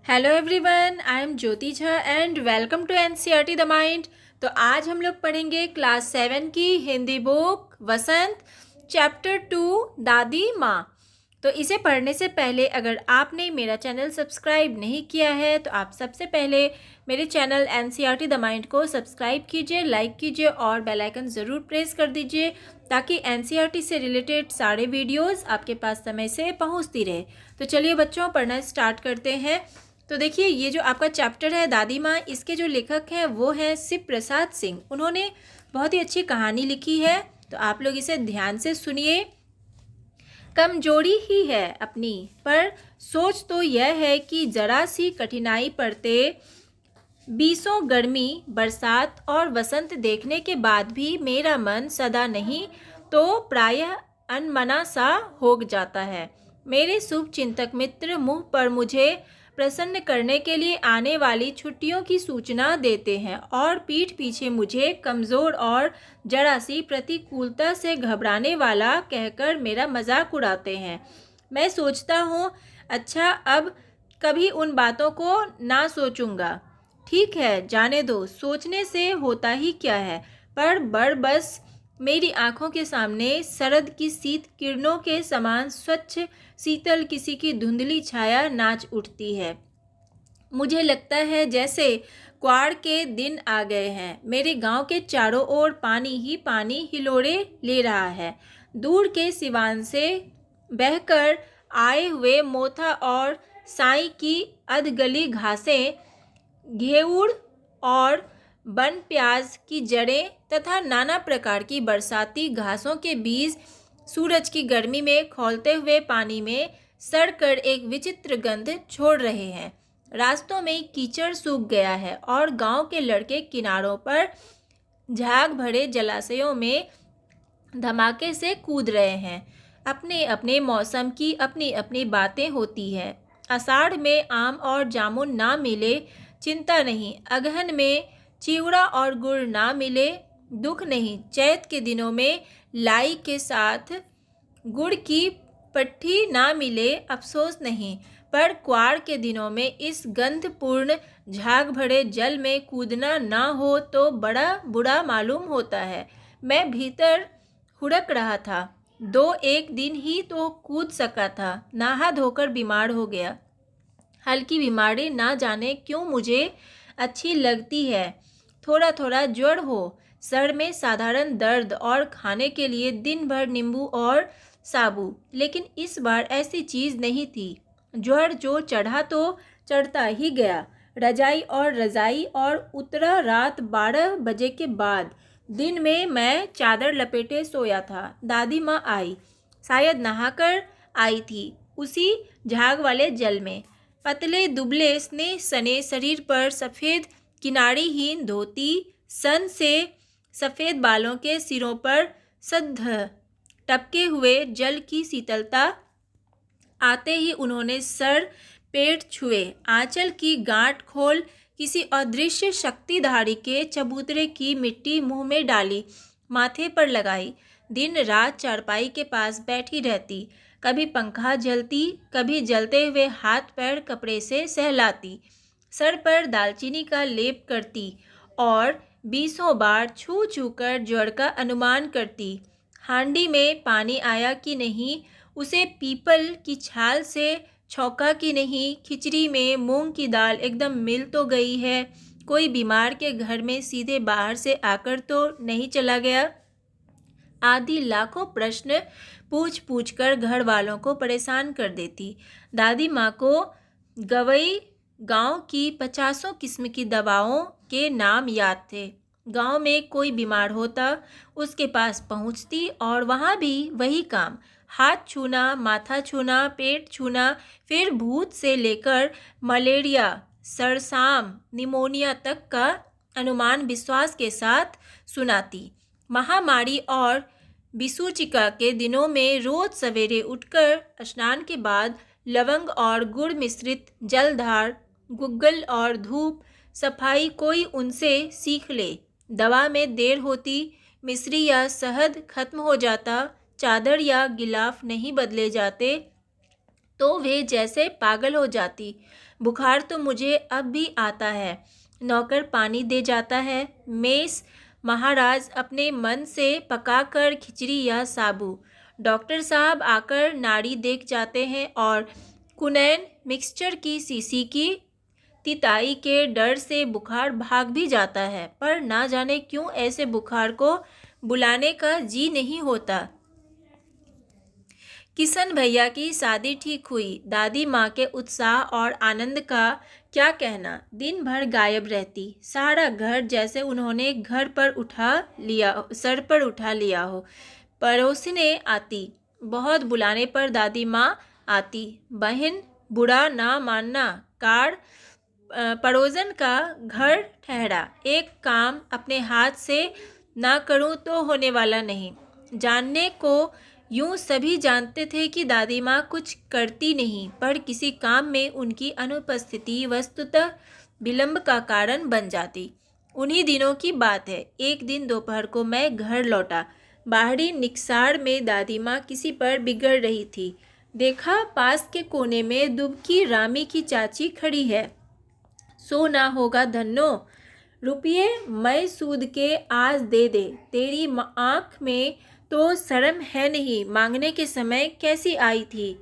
Hello everyone, I am Jyoti Jha and welcome to NCERT the mind. तो आज हम लोग पढ़ेंगे क्लास 7 की हिंदी बुक वसंत चैप्टर 2 दादी माँ। तो इसे पढ़ने से पहले अगर आपने मेरा चैनल सब्सक्राइब नहीं किया है तो आप सबसे पहले मेरे चैनल एनसीईआरटी द माइंड को सब्सक्राइब कीजिए, लाइक कीजिए और बेल आइकन ज़रूर प्रेस कर दीजिए ताकि एनसीईआरटी से रिलेटेड सारे वीडियोस आपके पास समय से पहुंचती रहे। तो चलिए बच्चों, पढ़ना स्टार्ट करते हैं। तो देखिए, ये जो आपका चैप्टर है दादी माँ, इसके जो लेखक हैं वो हैं शिव प्रसाद सिंह। उन्होंने बहुत ही अच्छी कहानी लिखी है, तो आप लोग इसे ध्यान से सुनिए। कमजोरी ही है अपनी, पर सोच तो यह है कि जरा सी कठिनाई पड़ते बीसों गर्मी, बरसात और वसंत देखने के बाद भी मेरा मन सदा नहीं तो प्रायः अनमना सा हो जाता है। मेरे शुभ चिंतक मित्र मुंह पर मुझे प्रसन्न करने के लिए आने वाली छुट्टियों की सूचना देते हैं और पीठ पीछे मुझे कमज़ोर और जरा सी प्रतिकूलता से घबराने वाला कहकर मेरा मजाक उड़ाते हैं। मैं सोचता हूँ, अच्छा अब कभी उन बातों को ना सोचूंगा। ठीक है, जाने दो, सोचने से होता ही क्या है। पर बस मेरी आंखों के सामने शरद की शीत किरणों के समान स्वच्छ शीतल किसी की धुंधली छाया नाच उठती है। मुझे लगता है जैसे क्वाड़ के दिन आ गए हैं। मेरे गांव के चारों ओर पानी ही पानी हिलोड़े ले रहा है। दूर के सिवान से बहकर आए हुए मोथा और साई की अधगली घासें, घेउड़ और बन प्याज की जड़ें तथा नाना प्रकार की बरसाती घासों के बीज सूरज की गर्मी में खौलते हुए पानी में सड़कर एक विचित्र गंध छोड़ रहे हैं। रास्तों में कीचड़ सूख गया है और गांव के लड़के किनारों पर झाग भरे जलाशयों में धमाके से कूद रहे हैं। अपने अपने मौसम की अपनी अपनी बातें होती है। आषाढ़ में आम और जामुन ना मिले, चिंता नहीं। अगहन में चिवड़ा और गुड़ ना मिले, दुख नहीं। चैत के दिनों में लाई के साथ गुड़ की पट्टी ना मिले, अफसोस नहीं। पर क्वाड़ के दिनों में इस गंधपूर्ण झाग भरे जल में कूदना ना हो तो बड़ा बुरा मालूम होता है। मैं भीतर हुड़क रहा था। 2-1 दिन ही तो कूद सका था, नहा धोकर बीमार हो गया। हल्की बीमारी ना जाने क्यों मुझे अच्छी लगती है। थोड़ा थोड़ा ज्वर हो, सर में साधारण दर्द और खाने के लिए दिन भर नींबू और साबू, लेकिन इस बार ऐसी चीज़ नहीं थी। ज्वर जो चढ़ा तो चढ़ता ही गया। रजाई और रजाई और उतरा रात 12 बजे के बाद। दिन में मैं चादर लपेटे सोया था। दादी माँ आई, शायद नहाकर आई थी, उसी झाग वाले जल में। पतले दुबले स्नेह सने शरीर पर सफ़ेद किनारीहीन धोती, सन से सफ़ेद बालों के सिरों पर सद्ध टपके हुए जल की शीतलता। आते ही उन्होंने सर पेट छुए, आंचल की गांठ खोल किसी अदृश्य शक्तिधारी के चबूतरे की मिट्टी मुंह में डाली, माथे पर लगाई। दिन रात चारपाई के पास बैठी रहती, कभी पंखा झलती, कभी जलते हुए हाथ पैर कपड़े से सहलाती, सर पर दालचीनी का लेप करती और 20 बार छू छू कर ज्वर का अनुमान करती। हांडी में पानी आया कि नहीं, उसे पीपल की छाल से छौंका कि नहीं, खिचड़ी में मूंग की दाल एकदम मिल तो गई है, कोई बीमार के घर में सीधे बाहर से आकर तो नहीं चला गया। आदि लाखों प्रश्न पूछ पूछ कर घर वालों को परेशान कर देती। दादी माँ को गवई गांव की 50 किस्म की दवाओं के नाम याद थे। गांव में कोई बीमार होता, उसके पास पहुंचती और वहाँ भी वही काम, हाथ छूना, माथा छूना, पेट छूना, फिर भूत से लेकर मलेरिया, सरसाम, निमोनिया तक का अनुमान विश्वास के साथ सुनाती। महामारी और विसूचिका के दिनों में रोज सवेरे उठकर स्नान के बाद लवंग और गुड़ मिश्रित जलधार, गुग्गल और धूप सफाई कोई उनसे सीख ले। दवा में देर होती, मिश्री या शहद खत्म हो जाता, चादर या गिलाफ नहीं बदले जाते तो वे जैसे पागल हो जाती। बुखार तो मुझे अब भी आता है। नौकर पानी दे जाता है। मेस महाराज अपने मन से पकाकर खिचड़ी या साबू। डॉक्टर साहब आकर नाड़ी देख जाते हैं और कुनैन मिक्सचर की सीसी की तिताई के डर से बुखार भाग भी जाता है, पर ना जाने क्यों ऐसे बुखार को बुलाने का जी नहीं होता। किशन भैया की शादी ठीक हुई। दादी माँ के उत्साह और आनंद का क्या कहना। दिन भर गायब रहती। सारा घर जैसे उन्होंने सर पर उठा लिया हो। पड़ोसने आती। बहुत बुलाने पर दादी माँ आती। बहन बुरा ना मानना। कार्ड पड़ोसन का घर ठहरा। एक काम अपने हाथ से ना करूं तो होने वाला नहीं। जानने को यूं सभी जानते थे कि दादी माँ कुछ करती नहीं, पर किसी काम में उनकी अनुपस्थिति वस्तुतः विलंब का कारण बन जाती। उन्हीं दिनों की बात है। एक दिन दोपहर को मैं घर लौटा। बाहरी निकसार में दादी माँ किसी पर बिगड़ रही थी। देखा, पास के कोने में दुबकी रामी की चाची खड़ी है। सो ना होगा धन्नो, रुपये मैं सूद के आज दे दे। तेरी आँख में तो शर्म है नहीं, मांगने के समय कैसी आई थी।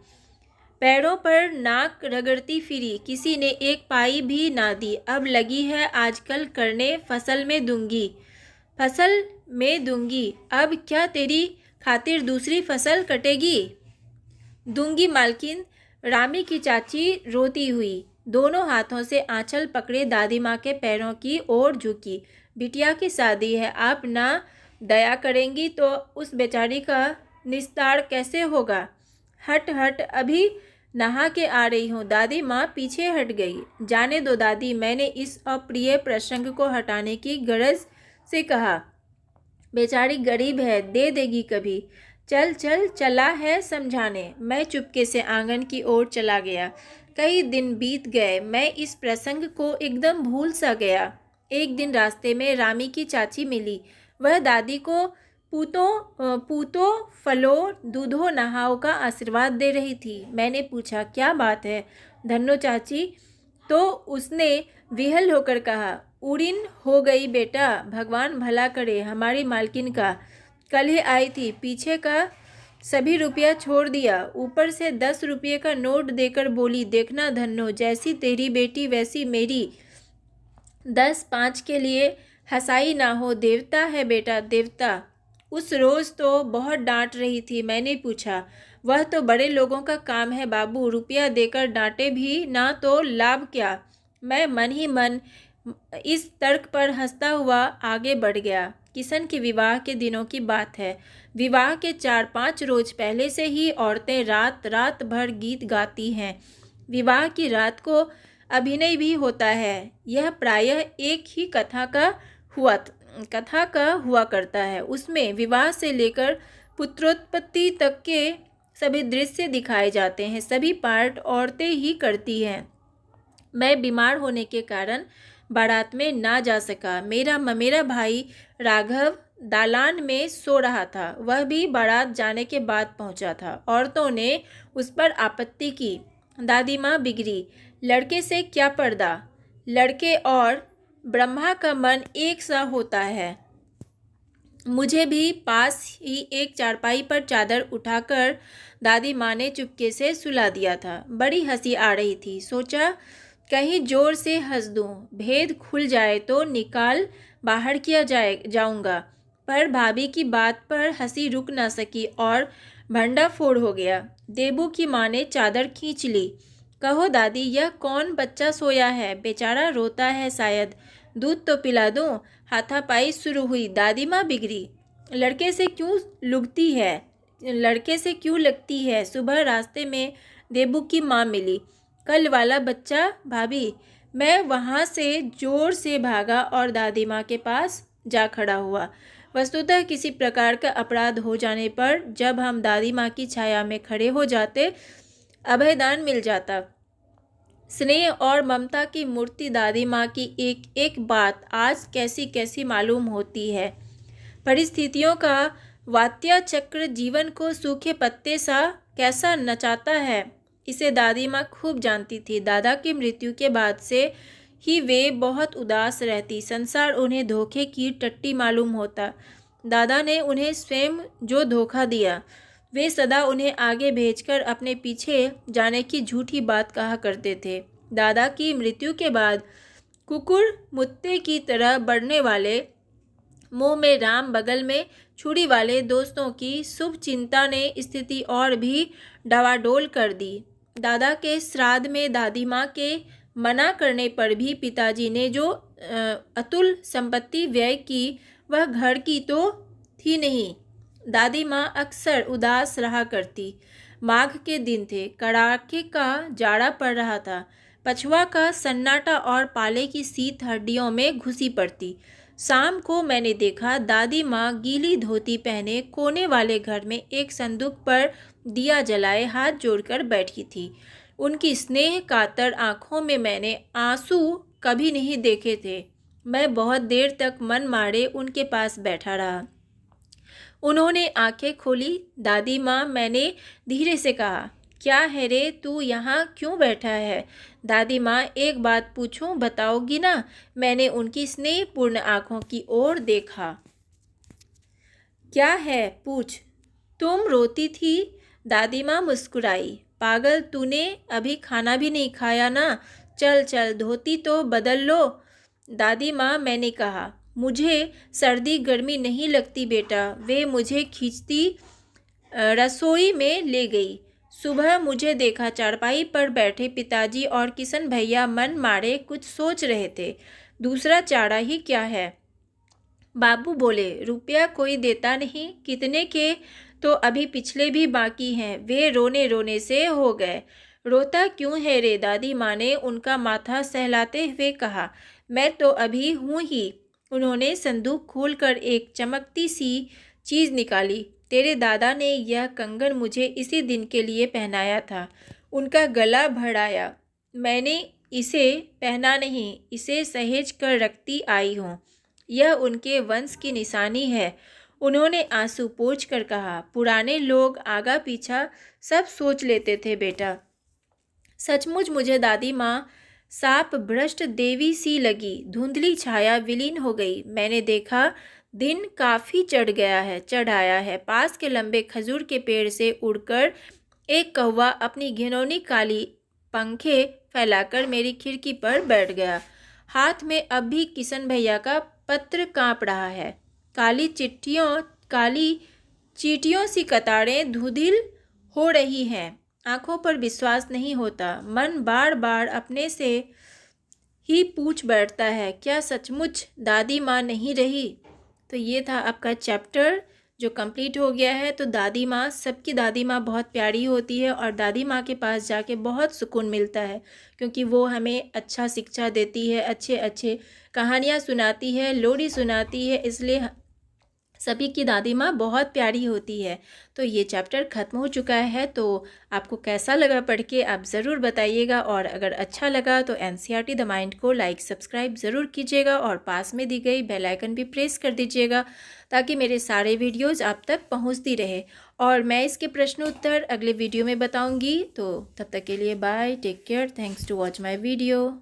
पैरों पर नाक रगड़ती फिरी। किसी ने एक पाई भी ना दी। अब लगी है आजकल करने, फसल में दूंगी। अब क्या तेरी खातिर दूसरी फसल कटेगी। दूंगी मालकिन। रामी की चाची रोती हुई दोनों हाथों से आंचल पकड़े दादी माँ के पैरों की ओर झुकी। बिटिया की शादी है, आप ना दया करेंगी तो उस बेचारी का निस्तार कैसे होगा। हट हट, अभी नहा के आ रही हूँ। दादी माँ पीछे हट गई। जाने दो दादी, मैंने इस अप्रिय प्रसंग को हटाने की गरज से कहा। बेचारी गरीब है, दे देगी कभी। चल चल, चला है समझाने। मैं चुपके से आंगन की ओर चला गया। कई दिन बीत गए, मैं इस प्रसंग को एकदम भूल सा गया। एक दिन रास्ते में रामी की चाची मिली। वह दादी को पूतो फलो दूधो नहाओ का आशीर्वाद दे रही थी। मैंने पूछा, क्या बात है धन्नो चाची। तो उसने विहल होकर कहा, उड़ीन हो गई बेटा, भगवान भला करे हमारी मालकिन का। कल ही आई थी, पीछे का सभी रुपया छोड़ दिया, ऊपर से 10 रुपये का नोट देकर बोली, देखना धन्नो, जैसी तेरी बेटी वैसी मेरी। 10-5 के लिए हंसाई ना हो, देवता है बेटा, देवता। उस रोज़ तो बहुत डांट रही थी। मैंने पूछा, वह तो बड़े लोगों का काम है बाबू, रुपया देकर डांटे भी ना तो लाभ क्या। मैं मन ही मन इस तर्क पर हंसता हुआ आगे बढ़ गया। किशन के विवाह के दिनों की बात है। विवाह के 4-5 रोज पहले से ही औरतें रात रात भर गीत गाती हैं। विवाह की रात को अभिनय भी होता है। यह प्रायः एक ही कथा का हुआ करता है। उसमें विवाह से लेकर पुत्रोत्पत्ति तक के सभी दृश्य दिखाए जाते हैं। सभी पार्ट औरतें ही करती हैं। मैं बीमार होने के कारण बारात में ना जा सका। मेरा ममेरा भाई राघव दालान में सो रहा था। वह भी बारात जाने के बाद पहुंचा था। औरतों ने उस पर आपत्ति की। दादी माँ बिगड़ी। लड़के से क्या पर्दा, लड़के और ब्रह्मा का मन एक सा होता है। मुझे भी पास ही एक चारपाई पर चादर उठाकर दादी माँ ने चुपके से सुला दिया था। बड़ी हंसी आ रही थी। सोचा कहीं जोर से हंस दूं, भेद खुल जाए तो निकाल बाहर किया जाऊंगा। पर भाभी की बात पर हंसी रुक ना सकी और भंडाफोड़ हो गया। देबू की माँ ने चादर खींच ली। कहो दादी, यह कौन बच्चा सोया है, बेचारा रोता है शायद, दूध तो पिला दूं। हाथापाई शुरू हुई। दादी माँ बिगड़ी। लड़के से क्यों लगती है। सुबह रास्ते में देबू की माँ मिली। कल वाला बच्चा भाभी। मैं वहाँ से जोर से भागा और दादी माँ के पास जा खड़ा हुआ। वस्तुतः किसी प्रकार का अपराध हो जाने पर जब हम दादी माँ की छाया में खड़े हो जाते, अभयदान मिल जाता। स्नेह और ममता की मूर्ति दादी माँ की एक एक बात आज कैसी कैसी मालूम होती है। परिस्थितियों का वात्या चक्र जीवन को सूखे पत्ते सा कैसा नचाता है। इसे दादी माँ खूब जानती थी। दादा की मृत्यु के बाद से ही वे बहुत उदास रहती। संसार उन्हें धोखे की टट्टी मालूम होता। दादा ने उन्हें स्वयं जो धोखा दिया, वे सदा उन्हें आगे भेजकर अपने पीछे जाने की झूठी बात कहा करते थे। दादा की मृत्यु के बाद कुकुर मुत्ते की तरह बढ़ने वाले, मुंह में राम बगल में छुरी वाले दोस्तों की शुभ चिंता ने स्थिति और भी डवाडोल कर दी। दादा के श्राद्ध में दादी माँ के मना करने पर भी पिताजी ने जो अतुल संपत्ति व्यय की, वह घर की तो थी नहीं। दादी माँ अक्सर उदास रहा करती। माघ के दिन थे, कड़ाके का जाड़ा पड़ रहा था। पछुआ का सन्नाटा और पाले की शीत हड्डियों में घुसी पड़ती। शाम को मैंने देखा, दादी माँ गीली धोती पहने कोने वाले घर में एक संदूक पर दिया जलाए हाथ जोड़कर बैठी थी। उनकी स्नेह कातर आंखों में मैंने आंसू कभी नहीं देखे थे। मैं बहुत देर तक मन मारे उनके पास बैठा रहा। उन्होंने आंखें खोली। दादी माँ, मैंने धीरे से कहा, क्या है रे, तू यहाँ क्यों बैठा है? दादी माँ, एक बात पूछूं, बताओगी ना? मैंने उनकी स्नेहपूर्ण आंखों की ओर देखा। क्या है, पूछ। तुम रोती थी। दादी माँ मुस्कुराई। पागल, तूने अभी खाना भी नहीं खाया ना? चल चल, धोती तो बदल लो। दादी माँ, मैंने कहा, मुझे सर्दी गर्मी नहीं लगती बेटा। वे मुझे खींचती रसोई में ले गई। सुबह मुझे देखा, चारपाई पर बैठे पिताजी और किशन भैया मन मारे कुछ सोच रहे थे। दूसरा चारा ही क्या है? बाबू बोले, रुपया कोई देता नहीं। कितने के? तो अभी पिछले भी बाकी हैं। वे रोने रोने से हो गए। रोता क्यों है रे? दादी माँ ने उनका माथा सहलाते हुए कहा, मैं तो अभी हूँ ही। उन्होंने संदूक खोलकर एक चमकती सी चीज़ निकाली। तेरे दादा ने यह कंगन मुझे इसी दिन के लिए पहनाया था। उनका गला भराया। मैंने इसे पहना नहीं, इसे सहेज कर रखती आई हूँ। यह उनके वंश की निशानी है। उन्होंने आंसू पोंछ कर कहा, पुराने लोग आगा पीछा सब सोच लेते थे बेटा। सचमुच मुझे दादी माँ साप भ्रष्ट देवी सी लगी। धुंधली छाया विलीन हो गई। मैंने देखा, दिन काफ़ी चढ़ आया है। पास के लंबे खजूर के पेड़ से उड़कर एक कौवा अपनी घिनौनी काली पंखे फैलाकर मेरी खिड़की पर बैठ गया। हाथ में अब भी किशन भैया का पत्र कांप रहा है। काली चींटियों सी कतारें धुंधिल हो रही हैं। आंखों पर विश्वास नहीं होता। मन बार बार अपने से ही पूछ बैठता है, क्या सचमुच दादी माँ नहीं रही? तो ये था आपका चैप्टर जो कंप्लीट हो गया है। तो दादी माँ, सबकी दादी माँ बहुत प्यारी होती है और दादी माँ के पास जाके बहुत सुकून मिलता है, क्योंकि वो हमें अच्छा शिक्षा देती है, अच्छे अच्छे कहानियाँ सुनाती है, लोरी सुनाती है। इसलिए सभी की दादी माँ बहुत प्यारी होती है। तो ये चैप्टर ख़त्म हो चुका है। तो आपको कैसा लगा पढ़ के आप ज़रूर बताइएगा, और अगर अच्छा लगा तो एनसीईआरटी द माइंड को लाइक सब्सक्राइब ज़रूर कीजिएगा और पास में दी गई बेल आइकन भी प्रेस कर दीजिएगा, ताकि मेरे सारे वीडियोज़ आप तक पहुँचती रहे। और मैं इसके प्रश्न उत्तर अगले वीडियो में बताऊँगी। तो तब तक के लिए bye, take care, thanks to watch my video.